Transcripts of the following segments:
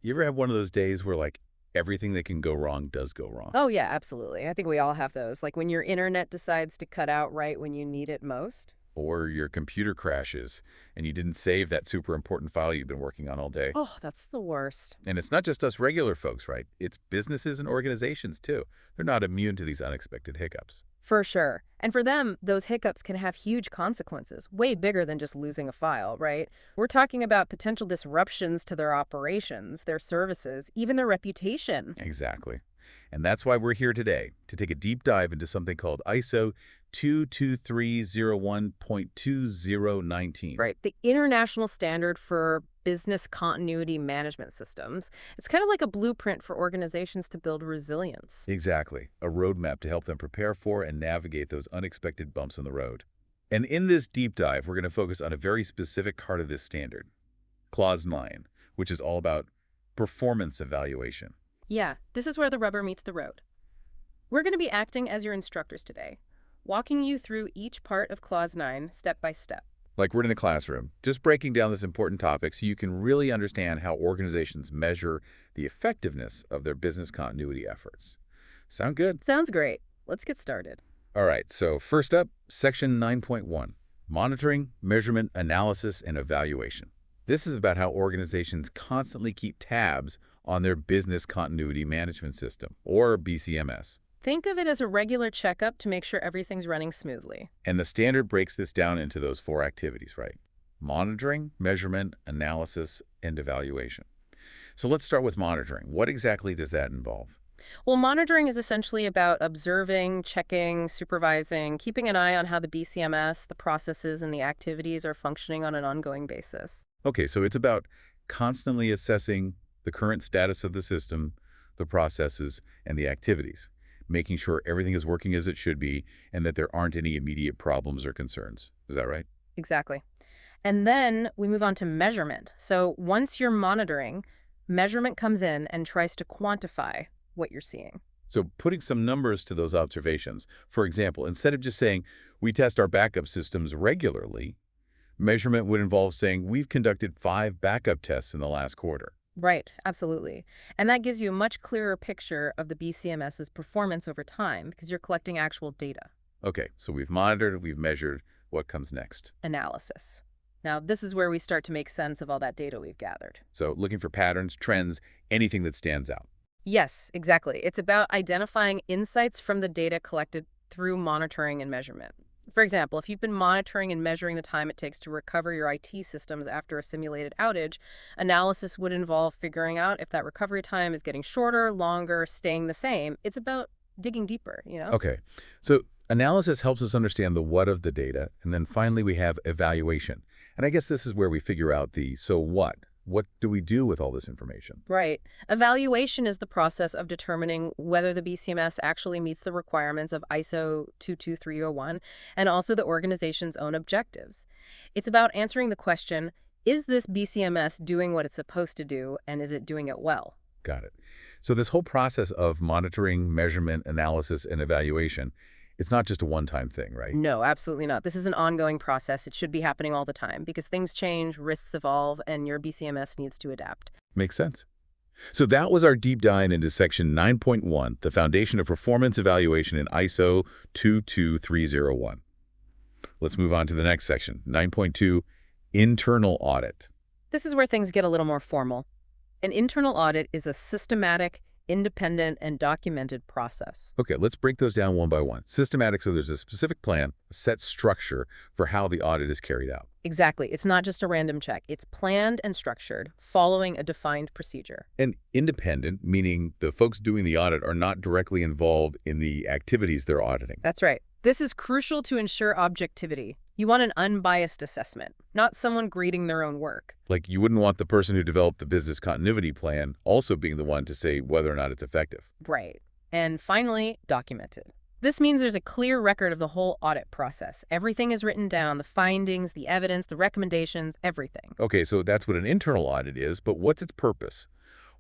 You ever have one of those days where, like, everything that can go wrong does go wrong? Oh, yeah, absolutely. I think we all have those. Like when your internet decides to cut out right when you need it most. Or your computer crashes and you didn't save that super important file you've been working on all day? Oh, that's the worst. And it's not just us regular folks, right? It's businesses and organizations, too. They're not immune to these unexpected hiccups. For sure. And for them, those hiccups can have huge consequences, way bigger than just losing a file, right? We're talking about potential disruptions to their operations, their services, even their reputation. Exactly. And that's why we're here today, to take a deep dive into something called ISO 22301.2019. Right. The international standard for business continuity management systems. It's kind of like a blueprint for organizations to build resilience. Exactly. A roadmap to help them prepare for and navigate those unexpected bumps in the road. And in this deep dive, we're going to focus on a very specific part of this standard, Clause 9, which is all about performance evaluation. Yeah, this is where the rubber meets the road. We're going to be acting as your instructors today, walking you through each part of Clause 9 step by step. Like we're in a classroom, just breaking down this important topic so you can really understand how organizations measure the effectiveness of their business continuity efforts. Sound good? Sounds great. Let's get started. All right, so first up, Section 9.1, Monitoring, Measurement, Analysis, and Evaluation. This is about how organizations constantly keep tabs on their business continuity management system, or BCMS. Think of it as a regular checkup to make sure everything's running smoothly. And the standard breaks this down into those four activities, right? Monitoring, measurement, analysis, and evaluation. So let's start with monitoring. What exactly does that involve? Well, monitoring is essentially about observing, checking, supervising, keeping an eye on how the BCMS, the processes, and the activities are functioning on an ongoing basis. Okay, so it's about constantly assessing the current status of the system, the processes, and the activities, making sure everything is working as it should be and that there aren't any immediate problems or concerns. Is that right? Exactly. And then we move on to measurement. So once you're monitoring, measurement comes in and tries to quantify what you're seeing. So putting some numbers to those observations. For example, instead of just saying, we test our backup systems regularly, measurement would involve saying, we've conducted 5 backup tests in the last quarter. Right, absolutely. And that gives you a much clearer picture of the BCMS's performance over time because you're collecting actual data. Okay, so we've monitored, we've measured. What comes next? Analysis. Now, this is where we start to make sense of all that data we've gathered. So looking for patterns, trends, anything that stands out. Yes, exactly. It's about identifying insights from the data collected through monitoring and measurement. For example, if you've been monitoring and measuring the time it takes to recover your IT systems after a simulated outage, analysis would involve figuring out if that recovery time is getting shorter, longer, staying the same. It's about digging deeper, you know? Okay, so analysis helps us understand the what of the data, and then finally we have evaluation. And I guess this is where we figure out the so what. What do we do with all this information? Right. Evaluation is the process of determining whether the BCMS actually meets the requirements of ISO 22301 and also the organization's own objectives. It's about answering the question, is this BCMS doing what it's supposed to do, and is it doing it well? Got it. So this whole process of monitoring, measurement, analysis, and evaluation, it's not just a one-time thing, right? No, absolutely not. This is an ongoing process. It should be happening all the time because things change, risks evolve, and your BCMS needs to adapt. Makes sense. So that was our deep dive into Section 9.1, the foundation of performance evaluation in ISO 22301. Let's move on to the next section, 9.2, internal audit. This is where things get a little more formal. An internal audit is a systematic, independent, and documented process. Okay, let's break those down one by one. Systematic, so there's a specific plan, a set structure for how the audit is carried out. Exactly. It's not just a random check. It's planned and structured, following a defined procedure. And independent, meaning the folks doing the audit are not directly involved in the activities they're auditing. That's right. This is crucial to ensure objectivity. You want an unbiased assessment, not someone grading their own work. Like you wouldn't want the person who developed the business continuity plan also being the one to say whether or not it's effective. Right. And finally, documented. This means there's a clear record of the whole audit process. Everything is written down, the findings, the evidence, the recommendations, everything. Okay, so that's what an internal audit is, but what's its purpose?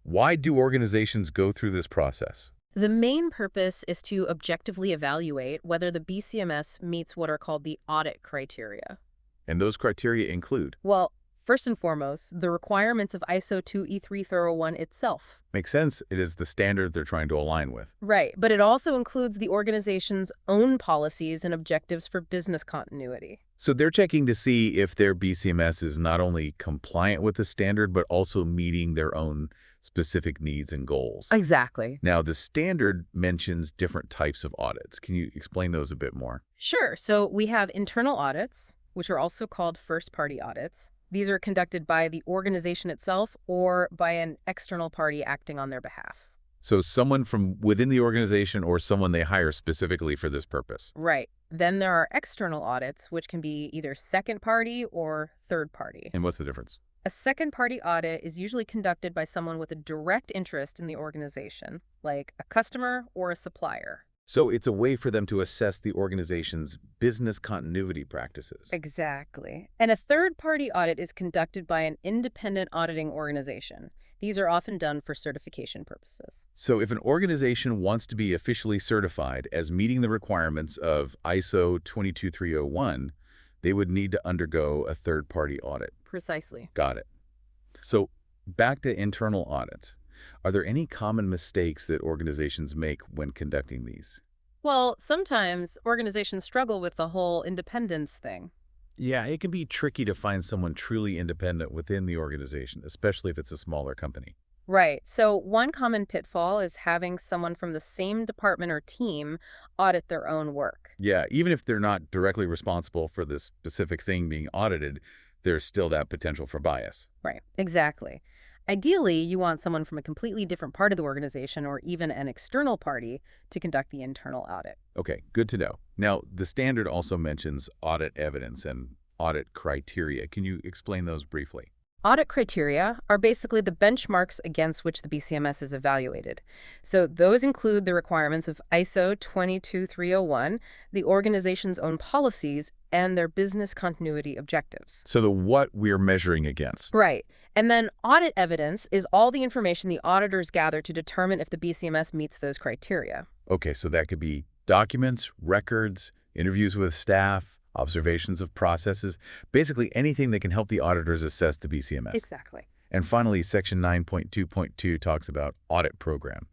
Why do organizations go through this process? The main purpose is to objectively evaluate whether the BCMS meets what are called the audit criteria. And those criteria include. Well, First and foremost, the requirements of ISO 2E301 itself. Makes sense. It is the standard they're trying to align with. Right, but it also includes the organization's own policies and objectives for business continuity. So they're checking to see if their BCMS is not only compliant with the standard, but also meeting their own specific needs and goals. Exactly. Now, the standard mentions different types of audits. Can you explain those a bit more? Sure, so we have internal audits, which are also called first-party audits. These are conducted by the organization itself or by an external party acting on their behalf. So someone from within the organization or someone they hire specifically for this purpose. Right. Then there are external audits, which can be either second party or third party. And what's the difference? A second party audit is usually conducted by someone with a direct interest in the organization, like a customer or a supplier. So it's a way for them to assess the organization's business continuity practices. Exactly. And a third party audit is conducted by an independent auditing organization. These are often done for certification purposes. So if an organization wants to be officially certified as meeting the requirements of ISO 22301, they would need to undergo a third-party audit. Precisely. Got it. So back to internal audits. Are there any common mistakes that organizations make when conducting these? Well, sometimes organizations struggle with the whole independence thing. Yeah, it can be tricky to find someone truly independent within the organization, especially if it's a smaller company. Right. So one common pitfall is having someone from the same department or team audit their own work. Yeah, even if they're not directly responsible for the specific thing being audited, there's still that potential for bias. Right. Exactly. Ideally, you want someone from a completely different part of the organization or even an external party to conduct the internal audit. Okay, good to know. Now, the standard also mentions audit evidence and audit criteria. Can you explain those briefly? Audit criteria are basically the benchmarks against which the BCMS is evaluated. So those include the requirements of ISO 22301, the organization's own policies, and their business continuity objectives. So the what we're measuring against. Right. And then audit evidence is all the information the auditors gather to determine if the BCMS meets those criteria. Okay, so that could be documents, records, interviews with staff, observations of processes, basically anything that can help the auditors assess the BCMS. Exactly. And finally, Section 9.2.2 talks about audit program.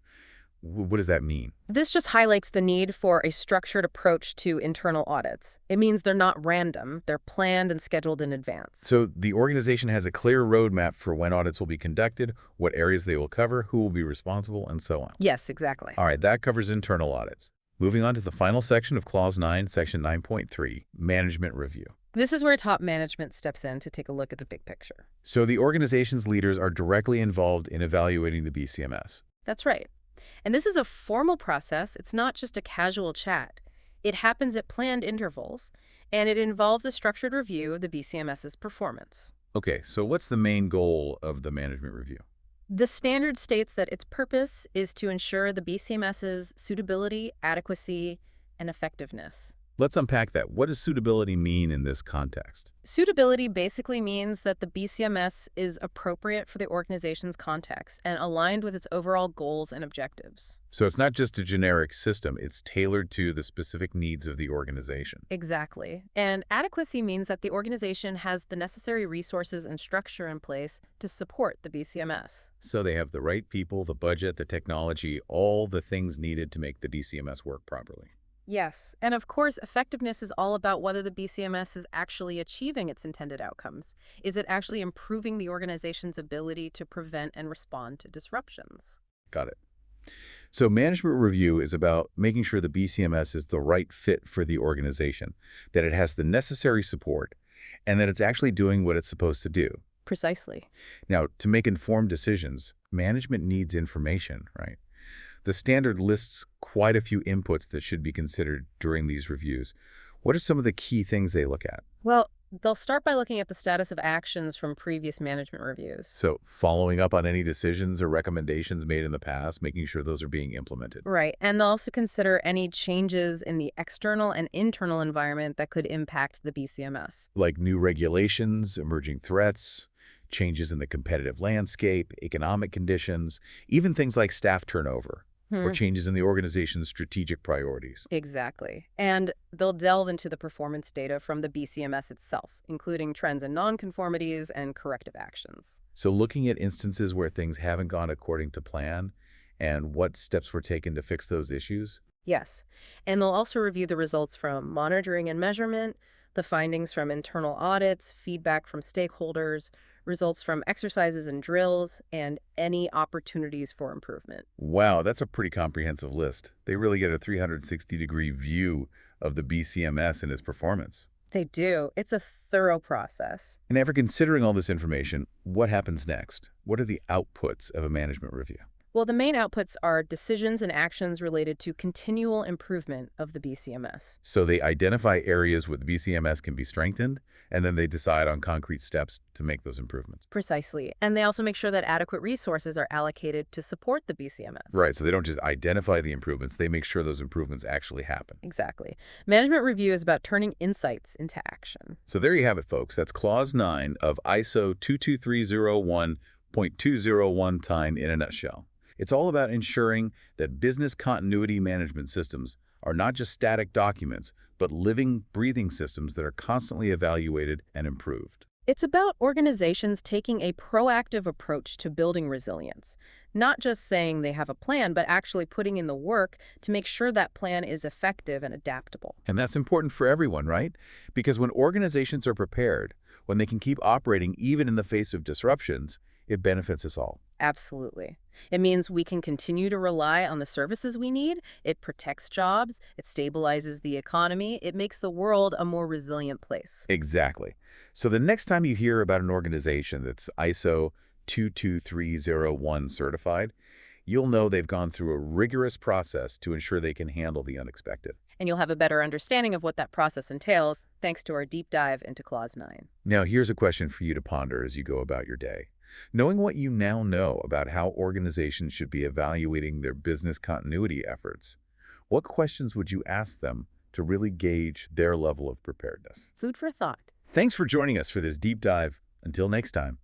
What does that mean? This just highlights the need for a structured approach to internal audits. It means they're not random, they're planned and scheduled in advance. So the organization has a clear roadmap for when audits will be conducted, what areas they will cover, who will be responsible, and so on. Yes, exactly. All right, that covers internal audits. Moving on to the final section of Clause 9, Section 9.3, Management Review. This is where top management steps in to take a look at the big picture. So the organization's leaders are directly involved in evaluating the BCMS. That's right. And this is a formal process. It's not just a casual chat. It happens at planned intervals, and it involves a structured review of the BCMS's performance. Okay, so what's the main goal of the management review? The standard states that its purpose is to ensure the BCMS's suitability, adequacy, and effectiveness. Let's unpack that. What does suitability mean in this context? Suitability basically means that the BCMS is appropriate for the organization's context and aligned with its overall goals and objectives. So it's not just a generic system, it's tailored to the specific needs of the organization. Exactly. And adequacy means that the organization has the necessary resources and structure in place to support the BCMS. So they have the right people, the budget, the technology, all the things needed to make the BCMS work properly. Yes, and of course, effectiveness is all about whether the BCMS is actually achieving its intended outcomes. Is it actually improving the organization's ability to prevent and respond to disruptions? Got it. So management review is about making sure the BCMS is the right fit for the organization, that it has the necessary support, and that it's actually doing what it's supposed to do. Precisely. Now, to make informed decisions, management needs information, right? The standard lists quite a few inputs that should be considered during these reviews. What are some of the key things they look at? Well, they'll start by looking at the status of actions from previous management reviews. So following up on any decisions or recommendations made in the past, making sure those are being implemented. Right, and they'll also consider any changes in the external and internal environment that could impact the BCMS. Like new regulations, emerging threats, changes in the competitive landscape, economic conditions, even things like staff turnover. or Hmm. changes in the organization's strategic priorities. Exactly. And they'll delve into the performance data from the BCMS itself, including trends and nonconformities and corrective actions. So looking at instances where things haven't gone according to plan and what steps were taken to fix those issues. Yes. And they'll also review the results from monitoring and measurement, the findings from internal audits, feedback from stakeholders, results from exercises and drills, and any opportunities for improvement. Wow, that's a pretty comprehensive list. They really get a 360-degree view of the BCMS and its performance. They do. It's a thorough process. And after considering all this information, what happens next? What are the outputs of a management review? Well, the main outputs are decisions and actions related to continual improvement of the BCMS. So they identify areas where the BCMS can be strengthened, and then they decide on concrete steps to make those improvements. Precisely. And they also make sure that adequate resources are allocated to support the BCMS. Right, so they don't just identify the improvements, they make sure those improvements actually happen. Exactly. Management review is about turning insights into action. So there you have it, folks. That's Clause 9 of ISO 22301.201 in a nutshell. It's all about ensuring that business continuity management systems are not just static documents, but living, breathing systems that are constantly evaluated and improved. It's about organizations taking a proactive approach to building resilience, not just saying they have a plan, but actually putting in the work to make sure that plan is effective and adaptable. And that's important for everyone, right? Because when organizations are prepared, when they can keep operating even in the face of disruptions, it benefits us all. Absolutely. It means we can continue to rely on the services we need. It protects jobs. It stabilizes the economy. It makes the world a more resilient place. Exactly. So the next time you hear about an organization that's ISO 22301 certified, you'll know they've gone through a rigorous process to ensure they can handle the unexpected. And you'll have a better understanding of what that process entails thanks to our deep dive into Clause 9. Now, here's a question for you to ponder as you go about your day. Knowing what you now know about how organizations should be evaluating their business continuity efforts, what questions would you ask them to really gauge their level of preparedness? Food for thought. Thanks for joining us for this deep dive. Until next time.